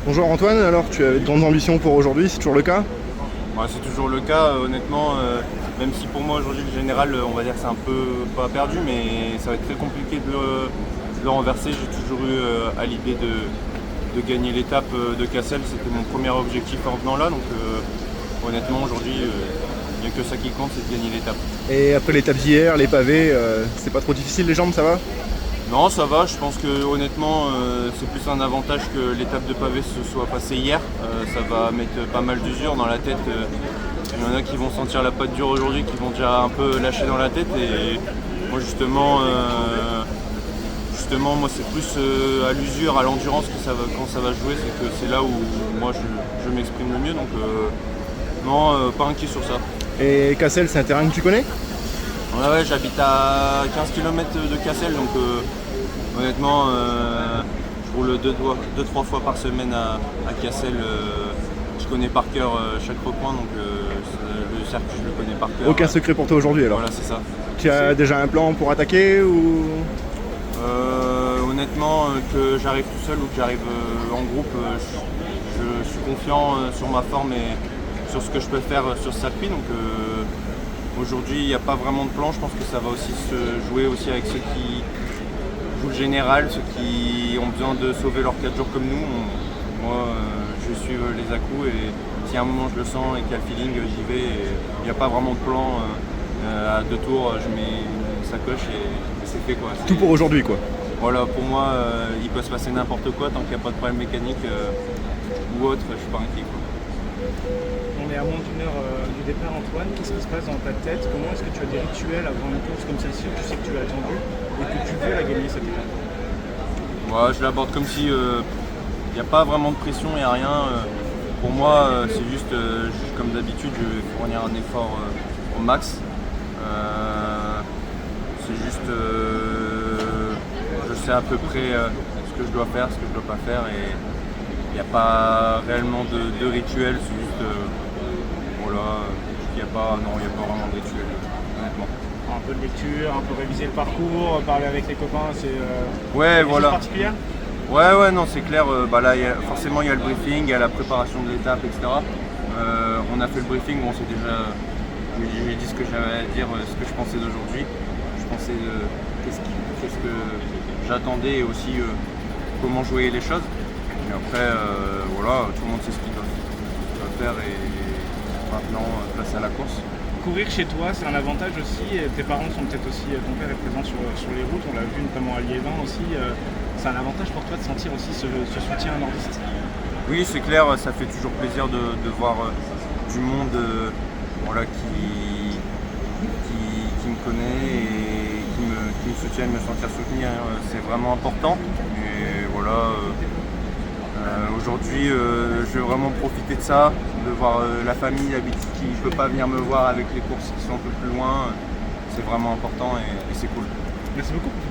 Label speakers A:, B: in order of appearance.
A: Bonjour Antoine, alors tu avais de grandes ambitions pour aujourd'hui, c'est toujours le cas?
B: Ouais, c'est toujours le cas, honnêtement, même si pour moi aujourd'hui le général, on va dire que c'est un peu pas perdu, mais ça va être très compliqué de le renverser. J'ai toujours eu à l'idée de gagner l'étape de Cassel, c'était mon premier objectif en venant là, donc honnêtement aujourd'hui il n'y a que ça qui compte, c'est de gagner l'étape.
A: Et après l'étape d'hier, les pavés, c'est pas trop difficile les jambes, ça va?
B: Non, ça va, je pense que honnêtement c'est plus un avantage que l'étape de pavé se soit passée hier. Ça va mettre pas mal d'usure dans la tête. Il y en a qui vont sentir la patte dure aujourd'hui, qui vont déjà un peu lâcher dans la tête. Et moi justement moi c'est plus à l'usure, à l'endurance que quand ça va jouer, c'est que c'est là où moi je m'exprime le mieux. Donc non, pas inquiet sur ça.
A: Et Cassel, c'est un terrain que tu connais?
B: Ouais, j'habite à 15 km de Cassel, donc honnêtement, je roule 2-3 fois par semaine à Cassel. Je connais par cœur chaque recoin, donc le circuit, je le connais par cœur.
A: Aucun secret pour toi aujourd'hui alors?
B: Voilà, c'est ça.
A: Tu as déjà un plan pour attaquer ou?
B: Honnêtement, que j'arrive tout seul ou que j'arrive en groupe, je suis confiant sur ma forme et sur ce que je peux faire sur ce circuit. Donc, aujourd'hui, il n'y a pas vraiment de plan. Je pense que ça va aussi se jouer aussi avec ceux qui jouent le général, ceux qui ont besoin de sauver leurs 4 jours comme nous. Moi, je vais suivre les à-coups et si à un moment je le sens et qu'il y a le feeling, j'y vais. Il n'y a pas vraiment de plan. À 2 tours, je mets une sacoche et c'est fait, quoi.
A: Tout pour aujourd'hui quoi?
B: Voilà, pour moi, il peut se passer n'importe quoi tant qu'il n'y a pas de problème mécanique ou autre, je suis pas inquiet, quoi.
C: On est à moins d'une heure du départ, Antoine. Qu'est-ce qui se passe dans ta tête? Comment est-ce que tu as des rituels avant une course comme celle-ci où tu sais que tu l'as attendue et que tu veux la gagner cette étape?
B: Moi, je l'aborde comme si il n'y a pas vraiment de pression, il n'y a rien. Pour moi, c'est juste, comme d'habitude, je vais fournir un effort au max. C'est juste, je sais à peu près ce que je dois faire, ce que je ne dois pas faire, et il n'y a pas réellement de rituel, c'est juste, voilà, il n'y a pas vraiment de rituel, honnêtement.
C: Un peu de lecture, un peu réviser le parcours, parler avec les copains, c'est
B: Ouais,
C: des
B: voilà.
C: choses particulières?
B: Ouais, non, c'est clair. Là, forcément, il y a le briefing, il y a la préparation de l'étape, etc. On a fait le briefing, bon, j'ai dit ce que j'avais à dire, ce que je pensais d'aujourd'hui. Je pensais qu'est-ce que j'attendais et aussi comment jouer les choses. Et après, voilà, tout le monde sait ce qu'il doit faire et maintenant, place à la course.
C: Courir chez toi, c'est un avantage aussi. Et tes parents sont peut-être aussi, ton père est présent sur les routes, on l'a vu notamment à Liévin aussi. C'est un avantage pour toi de sentir aussi ce soutien nordiste?
B: Oui, c'est clair, ça fait toujours plaisir de voir du monde voilà, qui me connaît et qui me soutient, me sentir soutenu. C'est vraiment important. Et voilà, aujourd'hui, je vais vraiment profiter de ça, de voir la famille qui ne peut pas venir me voir avec les courses qui sont un peu plus loin. C'est vraiment important et c'est cool.
C: Merci beaucoup pour